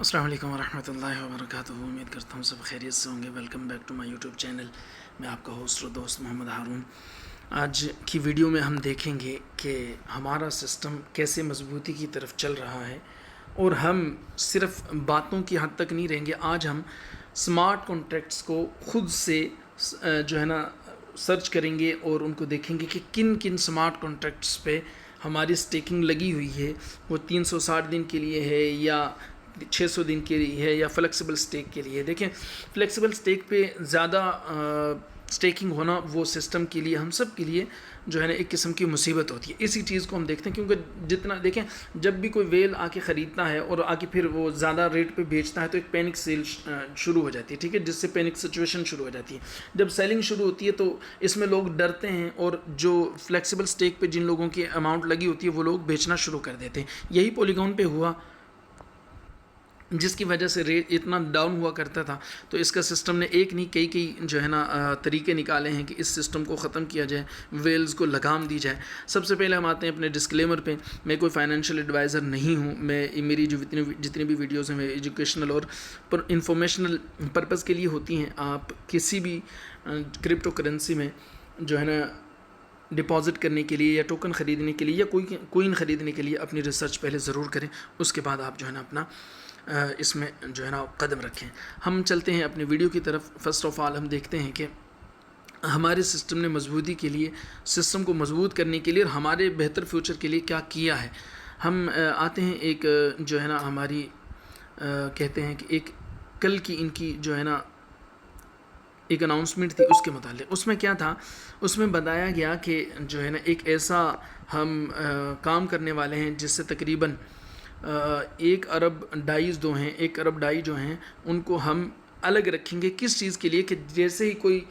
अस्सलाम वालेकुम वरहमतुल्लाहि वबरकातुहू। उम्मीद करता हूँ सब खैरियत से होंगे। Welcome back to my YouTube channel. मैं आपका होस्ट और दोस्त मोहम्मद हारून। आज की वीडियो में हम देखेंगे कि हमारा सिस्टम कैसे मजबूती की तरफ चल रहा है और हम सिर्फ बातों की हद तक नहीं रहेंगे। आज हम स्मार्ट कॉन्ट्रैक्ट्स को खुद से जो है ना सर्च करेंगे और उनको देखेंगे कि किन किन स्मार्ट कॉन्ट्रैक्ट्स पे हमारी स्टेकिंग लगी हुई है। वो 360 दिन के लिए है या 600 दिन के लिए है या फ्लेक्सिबल स्टेक के लिए। देखें, फ्लेक्सिबल स्टेक पे ज़्यादा स्टेकिंग होना वो सिस्टम के लिए, हम सब के लिए जो है ना एक किस्म की मुसीबत होती है। इसी चीज़ को हम देखते हैं क्योंकि जितना देखें, जब भी कोई वेल आके ख़रीदता है और आके फिर वो ज़्यादा रेट पे बेचता है तो एक पैनिक सेल शुरू हो जाती है, ठीक है, जिससे पैनिक सिचुएशन शुरू हो जाती है। जब सेलिंग शुरू होती है तो इसमें लोग डरते हैं और जो फ्लेक्सिबल स्टेक पे जिन लोगों की अमाउंट लगी होती है वो लोग बेचना शुरू कर देते हैं। यही पॉलीगॉन पे हुआ, जिसकी वजह से रेट इतना डाउन हुआ करता था। तो इसका सिस्टम ने एक नहीं कई जो है ना तरीके निकाले हैं कि इस सिस्टम को ख़त्म किया जाए, वेल्स को लगाम दी जाए। सबसे पहले हम आते हैं अपने डिस्क्लेमर पे। मैं कोई फाइनेंशियल एडवाइज़र नहीं हूँ। मैं मेरी जो जितनी भी वीडियोज़ हैं वे एजुकेशनल और इंफॉर्मेशनल पर्पज़ के लिए होती हैं। आप किसी भी क्रिप्टो करेंसी में जो है ना डिपॉजिट करने के लिए या टोकन ख़रीदने के लिए या कोई कोइन ख़रीदने के लिए अपनी रिसर्च पहले ज़रूर करें, उसके बाद आप जो है ना अपना इसमें जो है ना कदम रखें। हम चलते हैं अपनी वीडियो की तरफ। फ़र्स्ट ऑफ़ ऑल हम देखते हैं कि हमारे सिस्टम ने मजबूती के लिए, सिस्टम को मजबूत करने के लिए और हमारे बेहतर फ्यूचर के लिए क्या किया है। हम आते हैं एक जो है ना हमारी कहते हैं कि एक कल की इनकी जो है ना एक अनाउंसमेंट थी, उसके मुतालिक उसमें क्या था, उसमें बताया गया कि जो है ना एक ऐसा हम काम करने वाले हैं जिससे तकरीबन 1 अरब डाइज दो हैं, 1 अरब डाई जो हैं उनको हम अलग रखेंगे। किस चीज़ के लिए कि जैसे ही कोई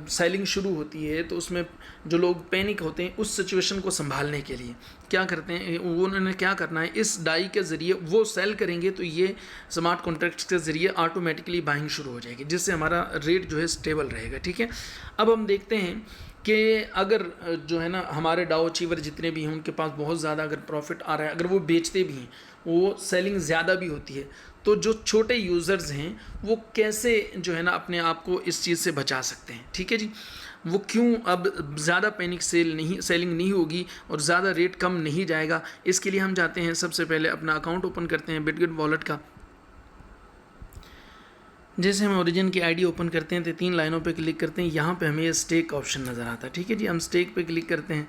सेलिंग शुरू होती है तो उसमें जो लोग पैनिक होते हैं उस सिचुएशन को संभालने के लिए क्या करते हैं, वो उन्होंने क्या करना है, इस डाई के ज़रिए वो सेल करेंगे तो ये स्मार्ट कॉन्ट्रैक्ट्स के ज़रिए ऑटोमेटिकली बाइंग शुरू हो जाएगी, जिससे हमारा रेट जो है स्टेबल रहेगा। ठीक है, अब हम देखते हैं कि अगर जो है ना हमारे डाउ अचीवर जितने भी हैं उनके पास बहुत ज़्यादा अगर प्रॉफिट आ रहा है, अगर वो बेचते भी हैं, वो सेलिंग ज़्यादा भी होती है, तो जो छोटे यूज़र्स हैं वो कैसे जो है ना अपने आप को इस चीज़ से बचा सकते हैं। ठीक है जी, वो क्यों अब ज़्यादा पैनिक सेलिंग नहीं होगी और ज़्यादा रेट कम नहीं जाएगा। इसके लिए हम जाते हैं, सबसे पहले अपना अकाउंट ओपन करते हैं बिटगेट वॉलेट का। जैसे हम ओरिजिन की आईडी ओपन करते हैं तो 3 लाइनों पे क्लिक करते हैं। यहाँ पे हमें ये स्टेक ऑप्शन नज़र आता है। ठीक है जी, हम स्टेक पे क्लिक करते हैं।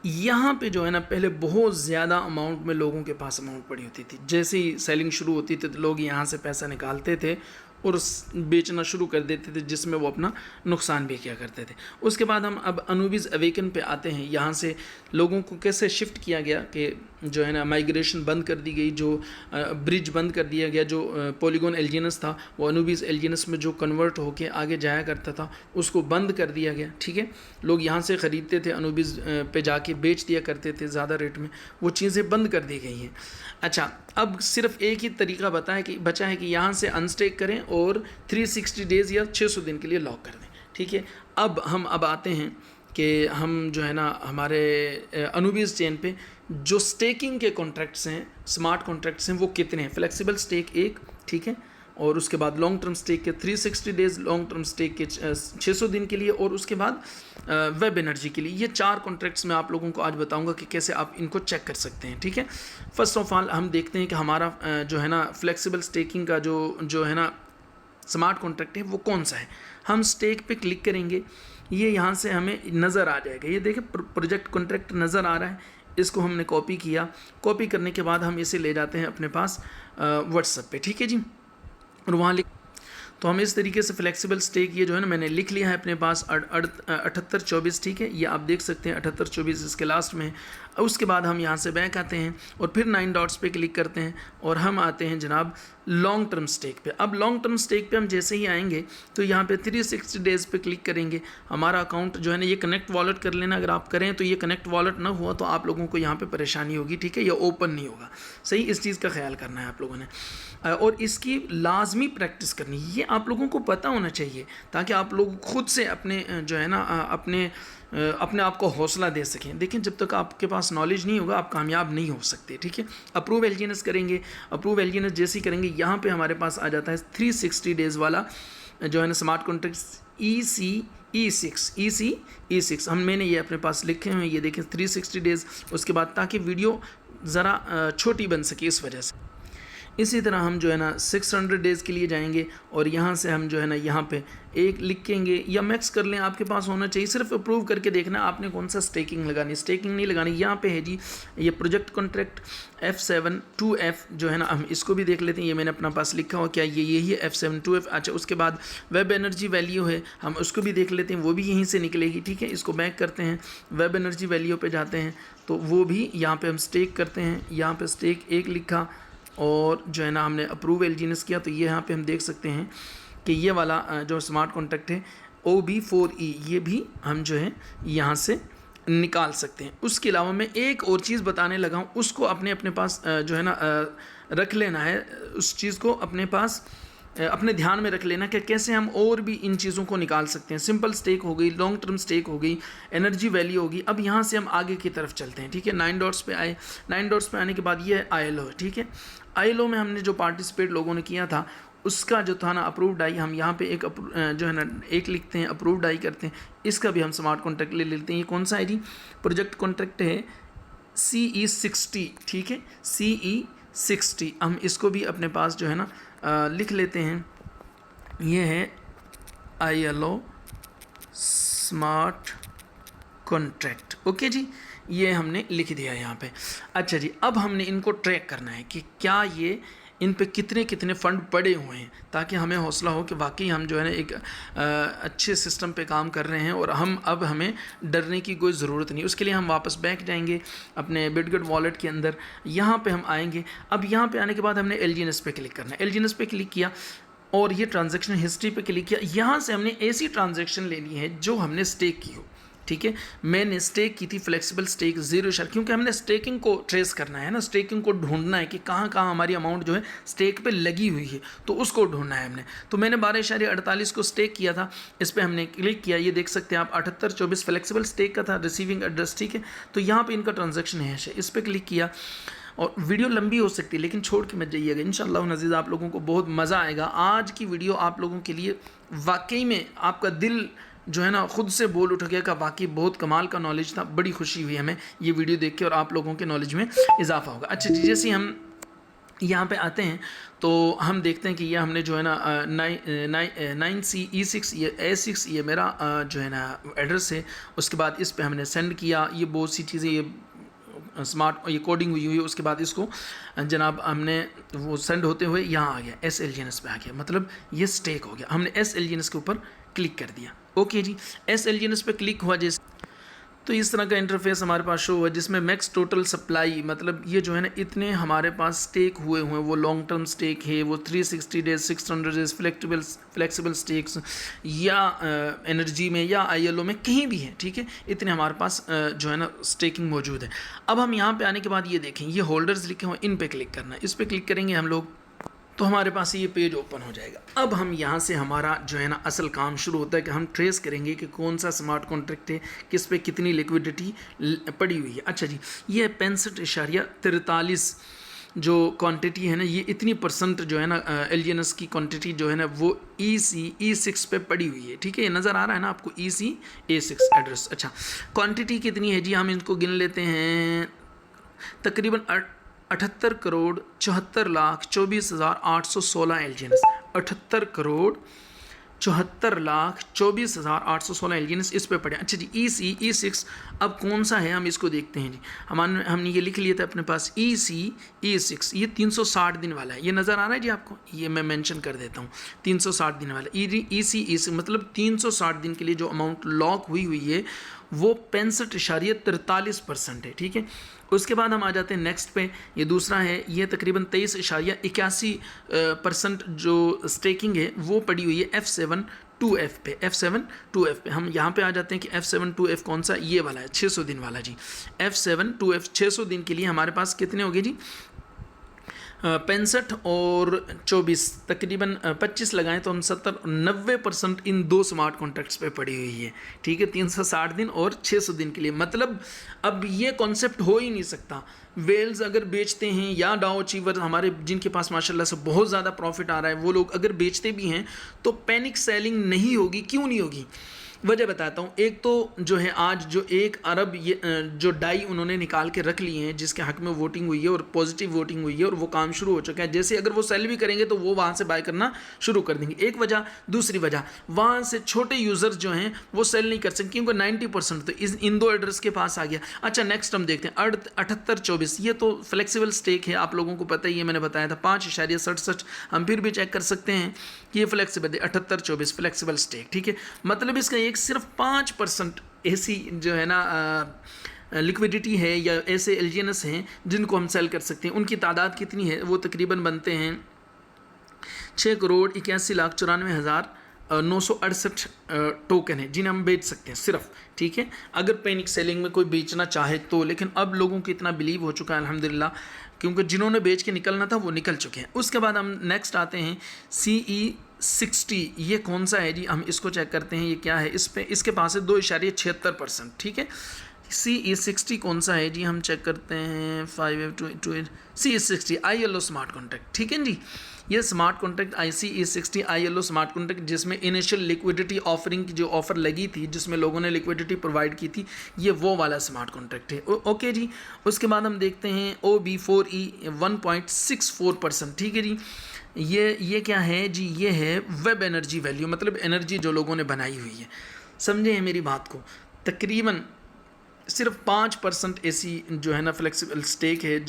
यहाँ पे जो है ना पहले बहुत ज़्यादा अमाउंट में लोगों के पास अमाउंट पड़ी होती थी। जैसे ही सेलिंग शुरू होती थी तो लोग यहाँ से पैसा निकालते थे और बेचना शुरू कर देते थे, जिसमें वो अपना नुकसान भी किया करते थे। उसके बाद हम अब अनुबिस अवेकन पे आते हैं। यहाँ से लोगों को कैसे शिफ्ट किया गया कि जो है ना माइग्रेशन बंद कर दी गई, जो ब्रिज बंद कर दिया गया, जो पॉलीगॉन एलजीएनएस था वो अनुबिस एलजीएनएस में जो कन्वर्ट होके आगे जाया करता था उसको बंद कर दिया गया। ठीक है, लोग यहाँ से ख़रीदते थे, अनुबिस पे जाके बेच दिया करते थे ज़्यादा रेट में, वो चीज़ें बंद कर दी गई हैं। अच्छा, अब सिर्फ एक ही तरीका बचा है कि यहाँ से अनस्टेक करें और 360 डेज़ या 600 दिन के लिए लॉक कर दें। ठीक है, अब आते हैं कि हम जो है ना हमारे अनुबिस चेन पे जो स्टेकिंग के कॉन्ट्रैक्ट्स हैं, स्मार्ट कॉन्ट्रैक्ट्स हैं, वो कितने हैं। फ्लेक्सिबल स्टेक 1, ठीक है, और उसके बाद लॉन्ग टर्म स्टेक के 360 डेज़, लॉन्ग टर्म स्टेक के 600 दिन के लिए, और उसके बाद वेब एनर्जी के लिए। ये 4 कॉन्ट्रैक्ट्स मैं आप लोगों को आज बताऊंगा कि कैसे आप इनको चेक कर सकते हैं। ठीक है, फर्स्ट ऑफ ऑल हम देखते हैं कि हमारा जो है ना फ्लेक्सिबल स्टेकिंग का जो है ना स्मार्ट कॉन्ट्रैक्ट है वो कौन सा है। हम स्टेक पे क्लिक करेंगे, ये यहाँ से हमें नज़र आ जाएगा। ये देखिए प्रोजेक्ट कॉन्ट्रैक्ट नज़र आ रहा है, इसको हमने कॉपी किया। कॉपी करने के बाद हम इसे ले जाते हैं अपने पास व्हाट्सएप पे। ठीक है जी, और वहाँ तो हम इस तरीके से फ्लेक्सिबल स्टेक ये जो है ना मैंने लिख लिया है अपने पास 7824। ठीक है, ये आप देख सकते हैं 7824 इसके लास्ट में है। उसके बाद हम यहाँ से बैक आते हैं और फिर 9 डॉट्स पे क्लिक करते हैं और हम आते हैं जनाब लॉन्ग टर्म स्टेक पे। अब लॉन्ग टर्म स्टेक पे हम जैसे ही आएंगे तो यहाँ पे 360 डेज़ पे क्लिक करेंगे। हमारा अकाउंट जो है ना ये कनेक्ट वॉलेट कर लेना, अगर आप करें तो ये कनेक्ट वॉलेट ना हुआ तो आप लोगों को यहाँ पे परेशानी होगी। ठीक है, ये ओपन नहीं होगा। सही, इस चीज़ का ख्याल करना है आप लोगों ने, और इसकी लाजमी प्रैक्टिस करनी, ये आप लोगों को पता होना चाहिए ताकि आप लोग खुद से अपने जो है ना अपने अपने आप को हौसला दे सकें। देखिए जब तक आपके पास नॉलेज नहीं होगा आप कामयाब नहीं हो सकते, ठीक है। अप्रूव एलजीएनएस करेंगे, अप्रूव एलजीएनएस जैसे ही करेंगे यहाँ पे हमारे पास आ जाता है 360 डेज़ वाला जो है ना स्मार्ट कॉन्ट्रैक्ट EC-E6 मैंने ये अपने पास लिखे हुए हैं, ये देखें 360 डेज़। उसके बाद ताकि वीडियो ज़रा छोटी बन सके इस वजह से। इसी तरह हम जो है ना 600 डेज़ के लिए जाएंगे और यहाँ से हम जो है ना यहाँ पे एक लिखेंगे या मैक्स कर लें, आपके पास होना चाहिए। सिर्फ अप्रूव करके देखना आपने कौन सा स्टेकिंग लगानी, स्टेकिंग नहीं लगानी। यहाँ पे है जी ये प्रोजेक्ट कॉन्ट्रैक्ट F72F जो है ना, हम इसको भी देख लेते हैं। ये मैंने अपना पास लिखा हो क्या, ये यही है F72F। अच्छा उसके बाद वेब एनर्जी वैल्यू है, हम उसको भी देख लेते हैं, वो भी यहीं से निकलेगी, ठीक है। इसको बैक करते हैं, वेब एनर्जी वैल्यू पे जाते हैं तो वो भी यहाँ पे हम स्टेक करते हैं। यहाँ पे स्टेक एक लिखा और जो है ना हमने अप्रूव एलजीएनएस किया तो ये यहाँ पे हम देख सकते हैं कि ये वाला जो स्मार्ट कॉन्ट्रैक्ट है OB4E ये भी हम जो है यहाँ से निकाल सकते हैं। उसके अलावा मैं एक और चीज़ बताने लगा हूँ, उसको अपने पास जो है ना रख लेना है, उस चीज़ को अपने पास अपने ध्यान में रख लेना कि कैसे हम और भी इन चीज़ों को निकाल सकते हैं। सिंपल स्टेक हो गई, लॉन्ग टर्म स्टेक हो गई, एनर्जी वैल्यू होगी। अब यहाँ से हम आगे की तरफ चलते हैं, ठीक है। 9 डॉट्स पे आए, 9 डॉट्स पे आने के बाद ये है ILO, ठीक है। ILO में हमने जो पार्टिसिपेट लोगों ने किया था उसका जो था ना अप्रूव्ड आई, हम यहाँ पे एक जो है ना एक लिखते हैं, अप्रूव्ड आई करते हैं। इसका भी हम स्मार्ट कॉन्ट्रैक्ट ले लेते हैं। ये कौन सा है जी, प्रोजेक्ट कॉन्ट्रैक्ट है CE60, ठीक है, CE60। हम इसको भी अपने पास जो है ना लिख लेते हैं। ये है ILO स्मार्ट कॉन्ट्रैक्ट, ओके जी, ये हमने लिख दिया यहाँ पे। अच्छा जी, अब हमने इनको ट्रैक करना है कि क्या ये इन पे कितने कितने फ़ंड पड़े हुए हैं, ताकि हमें हौसला हो कि वाकई हम जो है ना एक अच्छे सिस्टम पे काम कर रहे हैं और अब हमें डरने की कोई ज़रूरत नहीं। उसके लिए हम वापस बैक जाएंगे अपने बिटगेट वॉलेट के अंदर, यहाँ पे हम आएंगे। अब यहाँ पे आने के बाद हमने एलजीएनएस पे क्लिक करना है। एलजीएनएस पे क्लिक किया और ये ट्रांजैक्शन हिस्ट्री पे क्लिक किया। यहाँ से हमने ऐसी ट्रांजैक्शन लेनी है जो हमने स्टेक की हो, ठीक है। मैंने स्टेक की थी फ्लेक्सिबल स्टेक 0 शेयर, क्योंकि हमने स्टेकिंग को ट्रेस करना है ना, स्टेकिंग को ढूंढना है कि कहाँ कहाँ हमारी अमाउंट जो है स्टेक पे लगी हुई है, तो उसको ढूंढना है हमने। तो मैंने 12.48 को स्टेक किया था, इस पर हमने क्लिक किया। ये देख सकते हैं आप 7824 फ्लेक्सिबल स्टेक का था, रिसीविंग एड्रेस, ठीक है। तो यहाँ पर इनका ट्रांजेक्शन है, इस पर क्लिक किया। और वीडियो लंबी हो सकती है लेकिन छोड़ के मत जाइएगा, इंशाअल्लाह नज़ीज़ आप लोगों को बहुत मज़ा आएगा। आज की वीडियो आप लोगों के लिए वाकई में आपका दिल जो है ना खुद से बोल उठ गया कि वाकई बहुत कमाल का नॉलेज था। बड़ी खुशी हुई हमें ये वीडियो देख के और आप लोगों के नॉलेज में इजाफा होगा। अच्छा जी, जैसे हम यहाँ पे आते हैं तो हम देखते हैं कि ये हमने जो है ना 9CE6 ये A6 ये मेरा जो है ना एड्रेस है। उसके बाद इस पे हमने सेंड किया, ये बहुत सी चीज़ें ये स्मार्ट ये कोडिंग हुई है। उसके बाद इसको जनाब हमने वो सेंड होते हुए यहाँ आ गया, SLGNS पे आ गया, मतलब ये स्टेक हो गया। हमने SLGNS के ऊपर क्लिक कर दिया, ओके जी। SLGNS पे क्लिक हुआ जैसे तो इस तरह का इंटरफेस हमारे पास शो हुआ, जिसमें मैक्स टोटल सप्लाई, मतलब ये जो है ना इतने हमारे पास स्टेक हुए हैं, वो लॉन्ग टर्म स्टेक है, वो 360 डेज 600 डेज फ्लेक्सिबल स्टेक्स या एनर्जी में या ILO में कहीं भी है, ठीक है। इतने हमारे पास जो है ना स्टेकिंग मौजूद है। अब हम यहाँ पे आने के बाद ये देखें, ये होल्डर्स लिखे हुए, इन पे क्लिक करना है। इस पर क्लिक करेंगे हम लोग तो हमारे पास ये पेज ओपन हो जाएगा। अब हम यहाँ से हमारा जो है ना असल काम शुरू होता है कि हम ट्रेस करेंगे कि कौन सा स्मार्ट कॉन्ट्रैक्ट है, किस पे कितनी लिक्विडिटी पड़ी हुई है। अच्छा जी, ये 65.43 जो क्वांटिटी है ना, ये इतनी परसेंट जो है ना LGNS की क्वांटिटी जो है ना वो EC-E6 पे पड़ी हुई है, ठीक है। ये नज़र आ रहा है ना आपको EC-A6 एड्रेस। अच्छा, क्वांटिटी कितनी है जी, हम इनको गिन लेते हैं। तकरीबन 78,74,24,816 LGNS, 78,74,24,816 LGNS इस पे पड़े। अच्छा जी, EC-E6 अब कौन सा है हम इसको देखते हैं जी। हमने ये लिख लिया था अपने पास EC-E6, ये 360 दिन वाला है। ये नज़र आ रहा है जी आपको, ये मैं मेंशन कर देता हूँ, 360 दिन वाला EC-E6 मतलब 360 दिन के लिए जो अमाउंट लॉक हुई है वो 65.43% है, ठीक है। उसके बाद हम आ जाते हैं नेक्स्ट पे, ये दूसरा है, ये तकरीबन 23.81% जो स्टेकिंग है वो पड़ी हुई है F7-2F पे। F7-2F पे हम यहाँ पे आ जाते हैं कि F7-2F कौन सा, ये वाला है 600 दिन वाला जी। F7-2F 600 दिन के लिए हमारे पास कितने हो गए जी, 65 और 24 तकरीबन 25 लगाएं तो हम 70-90% इन दो स्मार्ट कॉन्ट्रैक्ट्स पे पड़ी हुई है। ठीक है, 360 दिन और 600 दिन के लिए। मतलब अब ये कॉन्सेप्ट हो ही नहीं सकता। वेल्स अगर बेचते हैं या डाउ अचीवर हमारे जिनके पास माशाल्लाह से बहुत ज़्यादा प्रॉफिट आ रहा है, वो लोग अगर बेचते भी हैं तो पैनिक सेलिंग नहीं होगी। क्यों नहीं होगी? वजह बताता हूँ। एक तो जो है आज जो 1 अरब ये जो डाई उन्होंने निकाल के रख लिए हैं जिसके हक में वोटिंग हुई है और पॉजिटिव वोटिंग हुई है और वो काम शुरू हो चुका है। जैसे अगर वो सेल भी करेंगे तो वो वहाँ से बाय करना शुरू कर देंगे। एक वजह। दूसरी वजह, वहाँ से छोटे यूज़र्स जो हैं वो सेल नहीं कर सकते क्योंकि 90% तो इन दो एड्रेस के पास आ गया। अच्छा, नेक्स्ट हम देखते हैं 78-24। ये तो फ्लेक्सिबल स्टेक है, आप लोगों को पता ही है, मैंने बताया था 5.67। हम फिर भी चेक कर सकते हैं कि ये फ्लेक्सिबल है 78-24 फ्लेक्सिबल स्टेक। ठीक है, मतलब इसका एक सिर्फ 5% ऐसी जो है ना लिक्विडिटी है या ऐसे एलजीएनएस हैं जिनको हम सेल कर सकते हैं। उनकी तादाद कितनी है? वो तकरीबन बनते हैं 6,81,94,968 टोकन है जिन्हें हम बेच सकते हैं सिर्फ। ठीक है, अगर पैनिक सेलिंग में कोई बेचना चाहे तो। लेकिन अब लोगों को इतना बिलीव हो चुका है अल्हम्दुलिल्लाह, क्योंकि जिन्होंने बेच के निकलना था वो निकल चुके हैं। उसके बाद हम नेक्स्ट आते हैं CE60। ये कौन सा है जी? हम इसको चेक करते हैं ये क्या है। इस पे इसके पास है 2.76%। ठीक है, CE60 कौन सा है जी? हम चेक करते हैं 5828 CE60 ILO स्मार्ट कॉन्ट्रैक्ट। ठीक है जी, ये smart contract CE60 ILO smart contract जिसमें इनिशियल लिक्विडिटी ऑफरिंग की जो ऑफ़र लगी थी, जिसमें लोगों ने लिक्विडिटी प्रोवाइड की थी, ये वो वाला स्मार्ट कॉन्ट्रैक्ट है। ओके जी, उसके बाद हम देखते हैं OB4E 1.64%। ठीक है जी, ये क्या है जी? ये है वेब एनर्जी वैल्यू, मतलब एनर्जी जो लोगों ने बनाई हुई है। समझे हैं मेरी बात को? तकरीबन सिर्फ 5% ऐसी जो है ना फ्लेक्सिबल स्टेक है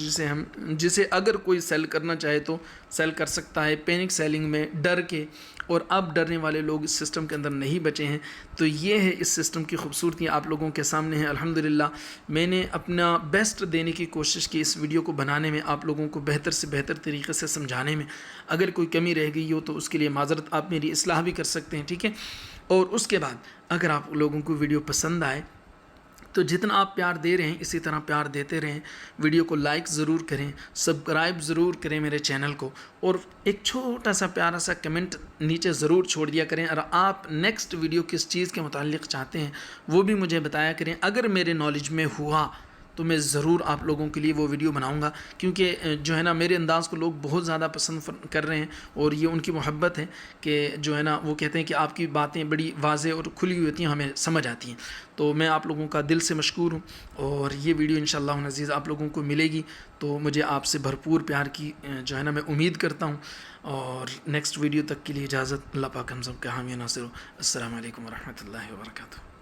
जिसे अगर कोई सेल करना चाहे तो सेल कर सकता है पैनिक सेलिंग में डर के। और अब डरने वाले लोग इस सिस्टम के अंदर नहीं बचे हैं। तो ये है इस सिस्टम की खूबसूरती, आप लोगों के सामने है। अल्हम्दुलिल्लाह मैंने अपना बेस्ट देने की कोशिश की इस वीडियो को बनाने में, आप लोगों को बेहतर से बेहतर तरीके से समझाने में। अगर कोई कमी रह गई हो तो उसके लिए माजरत, आप मेरी इस्लाह भी कर सकते हैं। ठीक है, और उसके बाद अगर आप लोगों को वीडियो पसंद आए तो जितना आप प्यार दे रहे हैं इसी तरह प्यार देते रहें। वीडियो को लाइक ज़रूर करें, सब्सक्राइब ज़रूर करें मेरे चैनल को, और एक छोटा सा प्यारा सा कमेंट नीचे ज़रूर छोड़ दिया करें। और आप नेक्स्ट वीडियो किस चीज़ के मुताल्लिक़ चाहते हैं वो भी मुझे बताया करें। अगर मेरे नॉलेज में हुआ तो मैं ज़रूर आप लोगों के लिए वो वीडियो बनाऊंगा, क्योंकि जो है ना मेरे अंदाज़ को लोग बहुत ज़्यादा पसंद कर रहे हैं और ये उनकी मोहब्बत है कि जो है ना वो कहते हैं कि आपकी बातें बड़ी वाज़े और खुली हुई होती हैं, हमें समझ आती हैं। तो मैं आप लोगों का दिल से मशकूर हूँ और ये वीडियो इंशाअल्लाह अज़ीज़ आप लोगों को मिलेगी तो मुझे आपसे भरपूर प्यार की जो है ना मैं उम्मीद करता हूँ। और नेक्स्ट वीडियो तक के लिए इजाज़त। अल्लाह पाक हम सब के हामी नासिर। अस्सलामु अलैकुम वरहमतुल्लाहि वबरकातुहू।